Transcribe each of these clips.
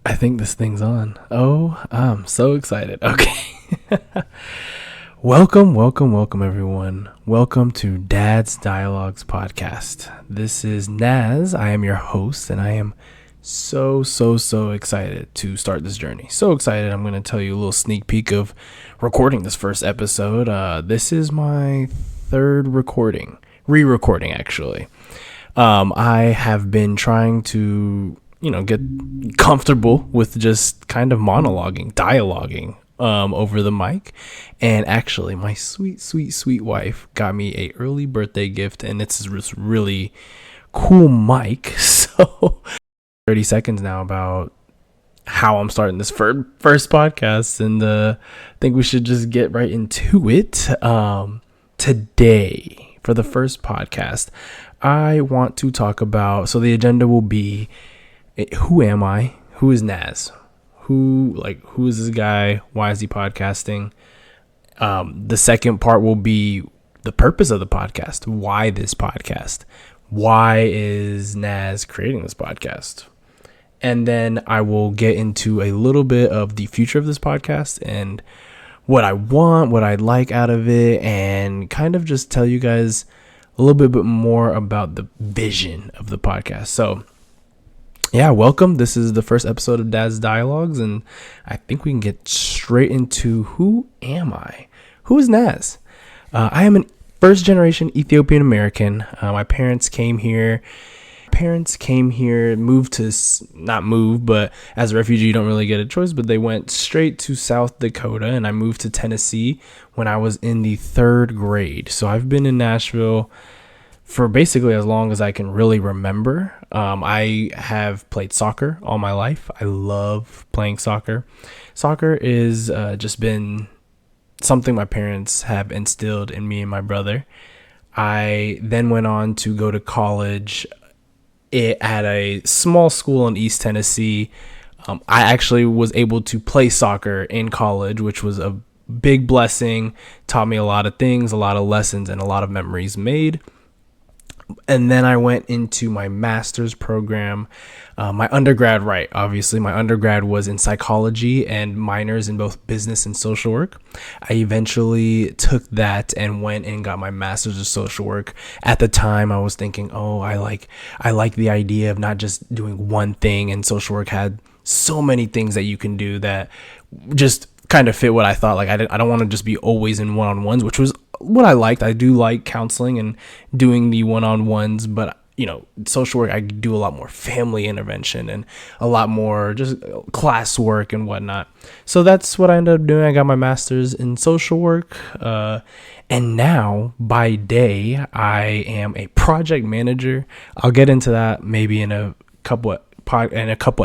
I think this thing's on. Oh, I'm so excited. Okay. welcome, everyone. Welcome to Dad's Dialogues podcast. This is Naz. I am your host, and I am so excited to start this journey. So excited. I'm going to tell you a little sneak peek of recording this first episode. This is my third re-recording, actually. I have been trying to get comfortable with just kind of dialoguing over the mic. And actually, my sweet wife got me a early birthday gift, and it's this really cool mic. So 30 seconds now about how I'm starting this first podcast, and I think we should just get right into it. Today, for the first podcast, I want to talk about, so the agenda will be, who am I? Who is Naz? Who is this guy? Why is he podcasting? The second part will be the purpose of the podcast. Why this podcast? Why is Naz creating this podcast? And then I will get into a little bit of the future of this podcast and what I want, what I'd like out of it, and kind of just tell you guys a little bit more about the vision of the podcast. So yeah, welcome. This is the first episode of Dad's Dialogues, and I think we can get straight into who am I? Who is Naz? I am an first generation Ethiopian American. My parents came here, not move, but as a refugee, you don't really get a choice, but they went straight to South Dakota, and I moved to Tennessee when I was in the third grade. So I've been in Nashville for basically as long as I can really remember. I have played soccer all my life. I love playing soccer. Soccer is just been something my parents have instilled in me and my brother. I then went on to go to college at a small school in East Tennessee. I actually was able to play soccer in college, which was a big blessing. Taught me a lot of things, a lot of lessons, and a lot of memories made. And then I went into my master's program. My undergrad was in psychology and minors in both business and social work. I eventually took that and went and got my master's of social work. At the time, I was thinking, I like the idea of not just doing one thing, and social work had so many things that you can do that just kind of fit what I thought. Like I don't want to just be always in one-on-ones, which was what I liked. I do like counseling and doing the one-on-ones, but social work, I do a lot more family intervention and a lot more just class work and whatnot. So that's what I ended up doing. I got my master's in social work, and now by day I am a project manager. I'll get into that maybe in a couple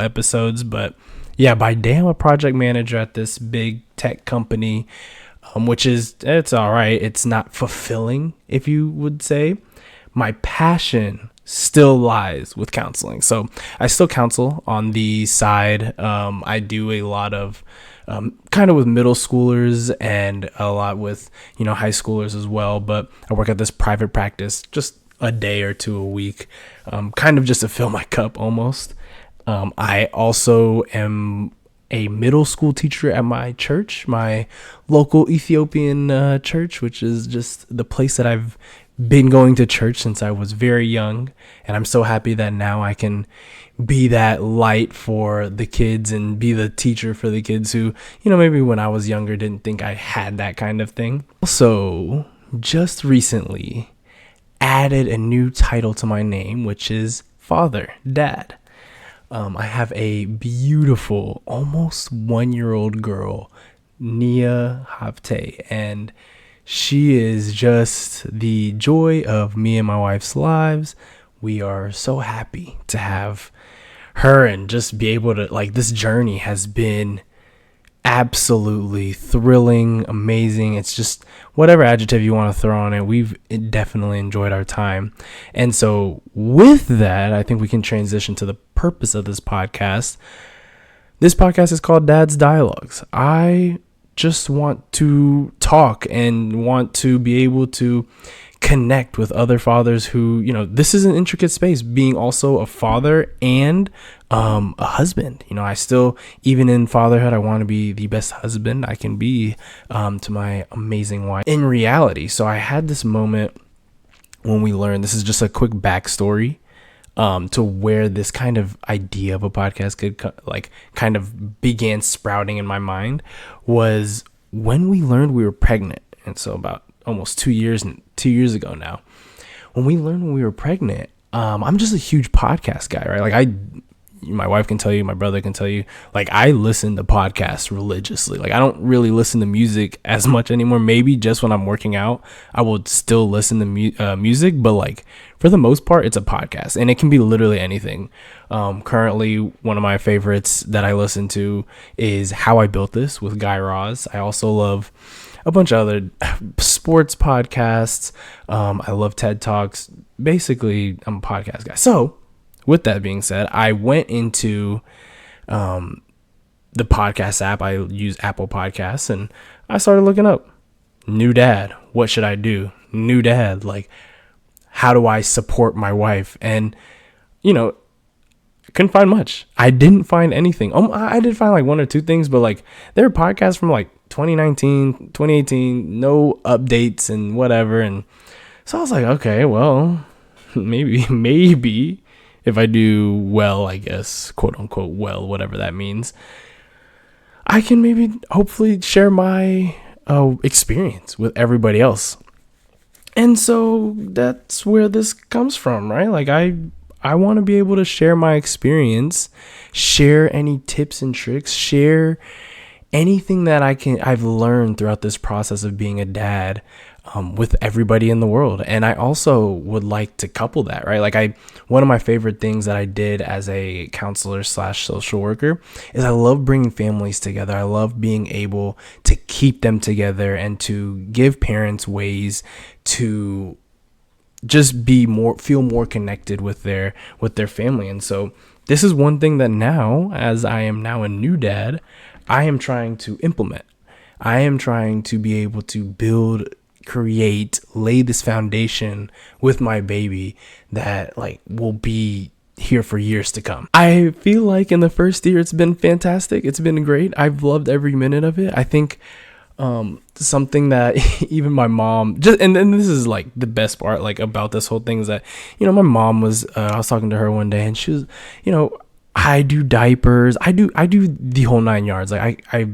episodes, but yeah, by day I'm a project manager at this big tech company, it's all right. It's not fulfilling, if you would say. My passion still lies with counseling. So I still counsel on the side. I do a lot of kind of with middle schoolers and a lot with, high schoolers as well. But I work at this private practice just a day or two a week, kind of just to fill my cup almost. I also am a middle school teacher at my church, my local Ethiopian church, which is just the place that I've been going to church since I was very young. And I'm so happy that now I can be that light for the kids and be the teacher for the kids who, maybe when I was younger didn't think I had that kind of thing. Also, just recently added a new title to my name, which is Father, Dad. I have a beautiful, almost 1-year-old girl, Nia Hafte, and she is just the joy of me and my wife's lives. We are so happy to have her and just be able to, this journey has been absolutely thrilling, amazing. It's just whatever adjective you want to throw on it. We've definitely enjoyed our time. And so with that, I think we can transition to the purpose of this podcast. This podcast is called Dad's Dialogues. I just want to talk and want to be able to connect with other fathers who, this is an intricate space, being also a father and a husband. I still, even in fatherhood, I want to be the best husband I can be to my amazing wife in reality. So I had this moment when we learned, this is just a quick backstory to where this kind of idea of a podcast could kind of began sprouting in my mind, was when we learned we were pregnant. And so about almost 2 years ago now, when we learned when we were pregnant, I'm just a huge podcast guy, right? Like my wife can tell you, my brother can tell you, like I listen to podcasts religiously. Like I don't really listen to music as much anymore. Maybe just when I'm working out, I will still listen to music, but like for the most part, it's a podcast, and it can be literally anything. Currently, one of my favorites that I listen to is How I Built This with Guy Raz. I also love a bunch of other sports podcasts. I love TED Talks. Basically, I'm a podcast guy. So with that being said, I went into the podcast app. I use Apple Podcasts, and I started looking up new dad. What should I do? New dad. Like, how do I support my wife? And, couldn't find much. I didn't find anything. I did find like one or two things, but like there are podcasts from like 2019, 2018, no updates and whatever. And so I was like, okay, well, maybe if I do well, I guess, quote unquote, well, whatever that means, I can maybe hopefully share my experience with everybody else. And so that's where this comes from, right? Like I want to be able to share my experience, share any tips and tricks, share anything that I've learned throughout this process of being a dad with everybody in the world. And I also would like to couple that, right? Like one of my favorite things that I did as a counselor / social worker is I love bringing families together. I love being able to keep them together and to give parents ways to just feel more connected with their family. And so this is one thing that now, as I am now a new dad, I am trying to implement. I am trying to be able to build, create, lay this foundation with my baby that like will be here for years to come. I feel like in the first year it's been fantastic. It's been great. I've loved every minute of it. I think something that even my mom and this is like the best part like about this whole thing is that my mom was I was talking to her one day and she was I do diapers, I do the whole 9 yards. Like I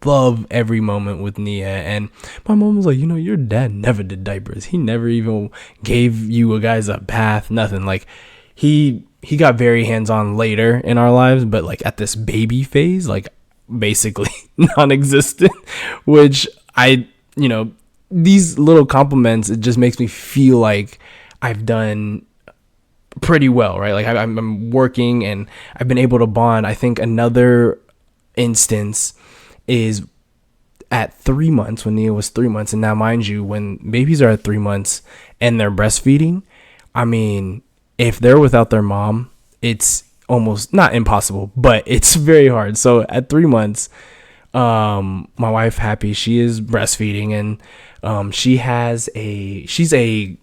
love every moment with Nia, and my mom was like, your dad never did diapers. He never even gave you guys a bath, nothing. Like he got very hands-on later in our lives, but like at this baby phase, like basically non-existent, which these little compliments, it just makes me feel like I've done pretty well, right? Like I'm working and I've been able to bond. I think another instance is at 3 months, when Nia was 3 months. And now, mind you, when babies are at 3 months and they're breastfeeding, I mean, if they're without their mom, it's almost not impossible, but it's very hard. So at 3 months, my wife, Happy, she is breastfeeding, and she's a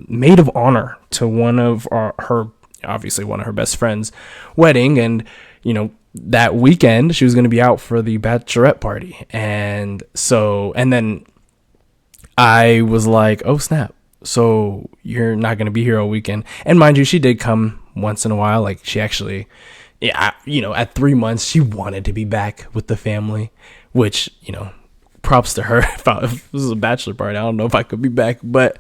maid of honor to one of her best friends' wedding. And that weekend she was going to be out for the bachelorette party, and then I was like, oh snap, so you're not going to be here all weekend. And mind you, she did come once in a while. Like she actually, at 3 months she wanted to be back with the family, which props to her. If this was a bachelor party, I don't know if I could be back, but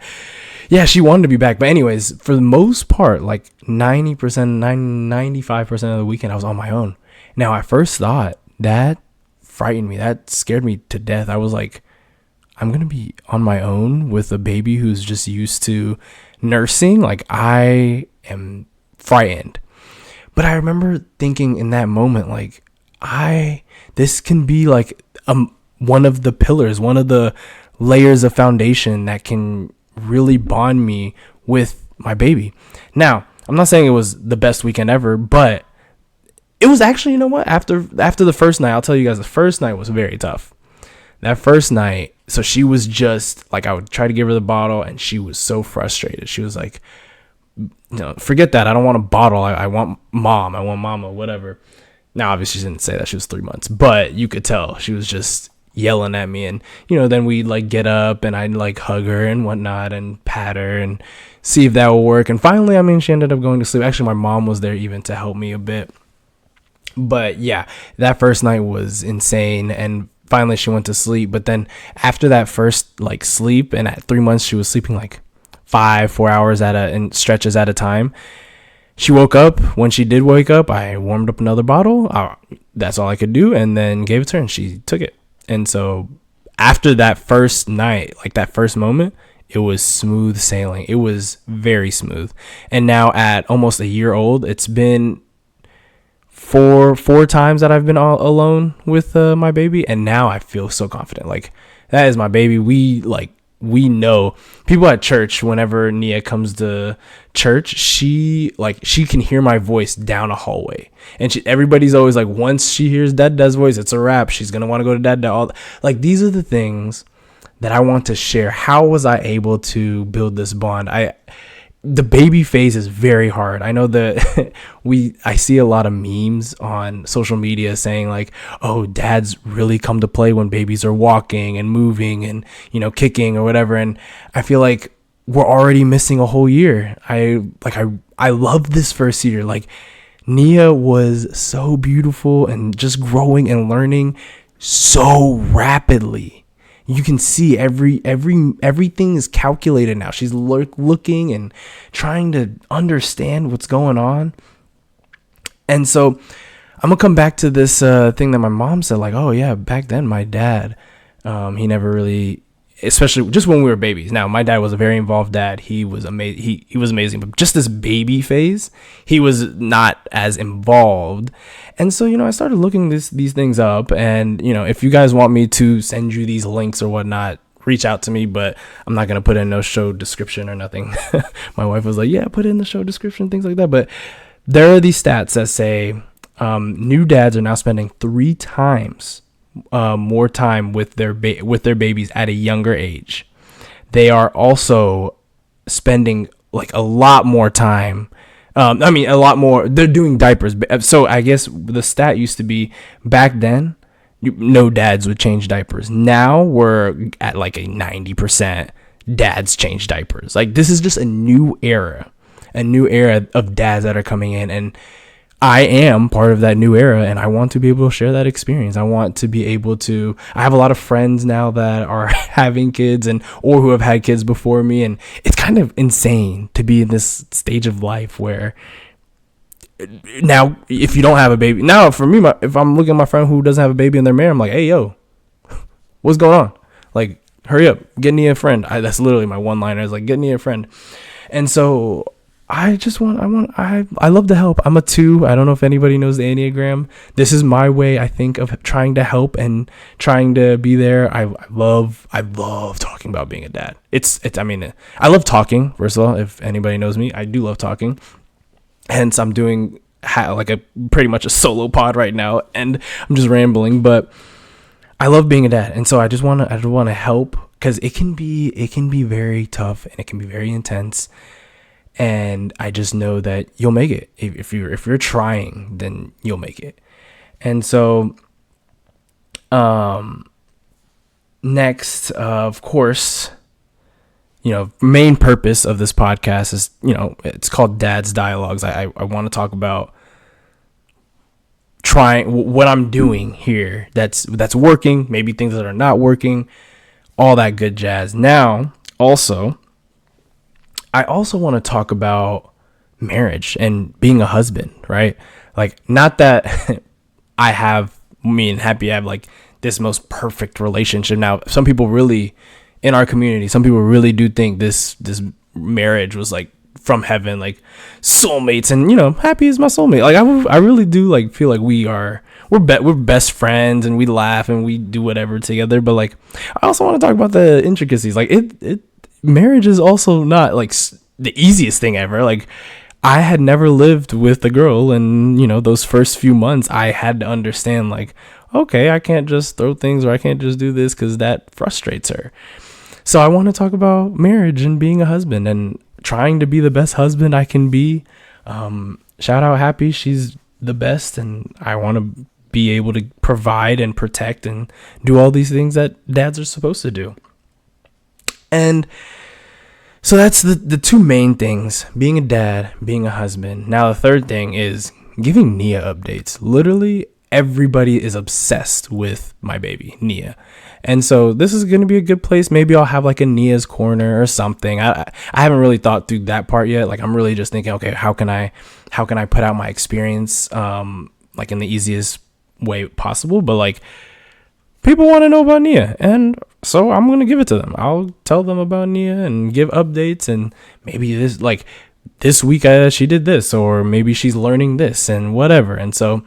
yeah, she wanted to be back. But anyways, for the most part, like 95% of the weekend I was on my own. Now, I first thought that frightened me. That scared me to death. I was like, I'm going to be on my own with a baby who's just used to nursing. Like, I am frightened. But I remember thinking in that moment, like, this can be like one of the pillars, one of the layers of foundation that can really bond me with my baby. Now, I'm not saying it was the best weekend ever, but it was actually, after the first night, I'll tell you guys, the first night was very tough. That first night, so she was just like, I would try to give her the bottle, and she was so frustrated. She was like, forget that. I don't want a bottle. I want mom. I want mama, whatever. Now, obviously, she didn't say that. She was 3 months, but you could tell she was just yelling at me. And, then we'd like get up and I'd like hug her and whatnot and pat her and see if that would work. And finally, she ended up going to sleep. Actually, my mom was there even to help me a bit. But yeah, that first night was insane. And finally she went to sleep. But then after that first like sleep, and at 3 months, she was sleeping like 4 hours in stretches at a time. She woke up. When she did wake up, I warmed up another bottle. That's all I could do, and then gave it to her, and she took it. And so after that first night, like that first moment, it was smooth sailing. It was very smooth. And now at almost a year old, it's been four times that I've been all alone with my baby, and now I feel so confident. Like, that is my baby. We know people at church. Whenever Nia comes to church, she can hear my voice down a hallway, and everybody's always like, once she hears Dad's voice, it's a wrap. She's gonna want to go to Dad. Like, these are the things that I want to share. How was I able to build this bond? The baby phase is very hard. I know that I see a lot of memes on social media saying like, oh, dads really come to play when babies are walking and moving and, kicking or whatever. And I feel like we're already missing a whole year. I love this first year. Like, Nia was so beautiful and just growing and learning so rapidly. You can see everything is calculated now. She's looking and trying to understand what's going on. And so I'm gonna come back to this thing that my mom said, like, oh yeah, back then my dad, he never really, especially just when we were babies. Now, my dad was a very involved dad. He was amazing. He was amazing, but just this baby phase, he was not as involved. And so, I started looking these things up, and, if you guys want me to send you these links or whatnot, reach out to me, but I'm not going to put in no show description or nothing. My wife was like, yeah, put in the show description, things like that. But there are these stats that say new dads are now spending 3 times more time with their babies at a younger age. They are also spending like a lot more time. A lot more. They're doing diapers. So I guess the stat used to be back then, no dads would change diapers. Now we're at like a 90% dads change diapers. Like, this is just a new era of dads that are coming in, and I am part of that new era, and I want to be able to share that experience. I want to be able to, I have a lot of friends now that are having kids or who have had kids before me. And it's kind of insane to be in this stage of life where now, if you don't have a baby, now for me, if I'm looking at my friend who doesn't have a baby and they're married, I'm like, hey, yo, what's going on? Like, hurry up, get me a friend. That's literally my one liner, is like, get me a friend. And so I love to help. I'm a 2. I don't know if anybody knows the Enneagram. This is my way, I think, of trying to help and trying to be there. I love talking about being a dad. I love talking. First of all, if anybody knows me, I do love talking. Hence, I'm doing pretty much a solo pod right now, and I'm just rambling, but I love being a dad. And so I just want to help, because it can be very tough and it can be very intense. And I just know that you'll make it. If you're trying, then you'll make it. And so, next, of course, main purpose of this podcast is, it's called Dad's Dialogues. I want to talk about trying what I'm doing here that's working, maybe things that are not working, all that good jazz. Now, I also want to talk about marriage and being a husband, right? Like, not that me and Happy have like this most perfect relationship. Now, some people really, in our community, some people really do think this marriage was like from heaven, like soulmates, and Happy is my soulmate. Like, I really do like feel like we're best friends, and we laugh and we do whatever together. But like, I also want to talk about the intricacies. Like, marriage is also not like the easiest thing ever. Like, I had never lived with a girl, and those first few months I had to understand, like, okay, I can't just throw things, or I can't just do this because that frustrates her. So I want to talk about marriage and being a husband and trying to be the best husband I can be. Shout out Happy, she's the best, and I want to be able to provide and protect and do all these things that dads are supposed to do. And so that's the two main things: being a dad, being a husband. Now the third thing is giving Nia updates. Literally everybody is obsessed with my baby Nia, and so this is going to be a good place. Maybe I'll have like a Nia's corner or something. I haven't really thought through that part yet. Like, I'm really just thinking, okay, how can I put out my experience like in the easiest way possible. But like, people want to know about Nia, and so I'm going to give it to them. I'll tell them about Nia and give updates, and maybe this week she did this, or maybe she's learning this and whatever. And so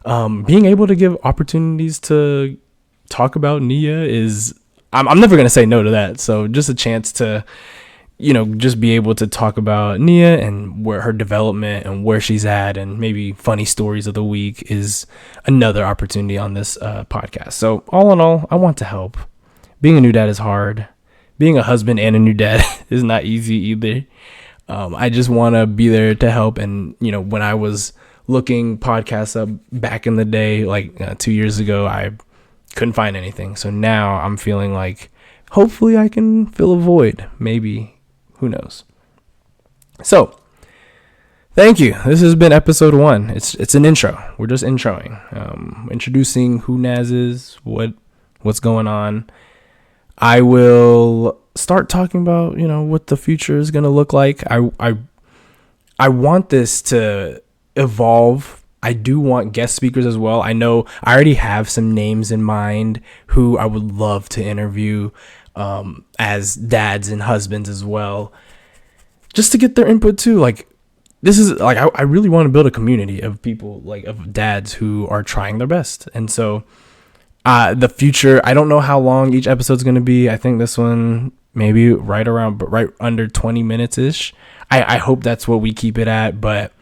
being able to give opportunities to talk about Nia is, I'm never going to say no to that. So just a chance to, just be able to talk about Nia and where her development and where she's at, and maybe funny stories of the week is another opportunity on this podcast. So all in all, I want to help. Being a new dad is hard. Being a husband and a new dad is not easy either. I just want to be there to help. And, when I was looking podcasts up back in the day, like 2 years ago, I couldn't find anything. So now I'm feeling like hopefully I can fill a void. Maybe. Who knows? So, thank you. This has been episode 1. It's an intro. We're just introing, introducing who Naz is, what's going on. I will start talking about what the future is going to look like. I want this to evolve. I do want guest speakers as well. I know I already have some names in mind who I would love to interview as dads and husbands as well, just to get their input too. Like, this is like, I really want to build a community of people, like of dads who are trying their best. And so the future, I don't know how long each episode's going to be. I think this one maybe right under 20 minutes ish. I hope that's what we keep it at, but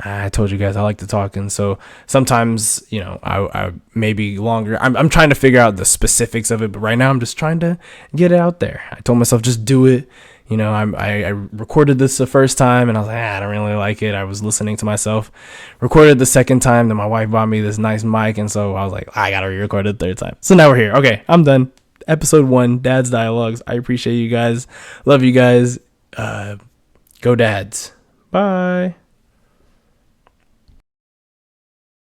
I told you guys I like to talk, and so sometimes I maybe longer. I'm trying to figure out the specifics of it, but right now I'm just trying to get it out there. I told myself just do it. I recorded this the first time, and I was like, I don't really like it. I was listening to myself. Recorded the second time, then my wife bought me this nice mic, and so I was like, I gotta re-record it the third time. So now we're here. Okay, I'm done. Episode 1, Dad's Dialogues. I appreciate you guys. Love you guys. Go Dads. Bye.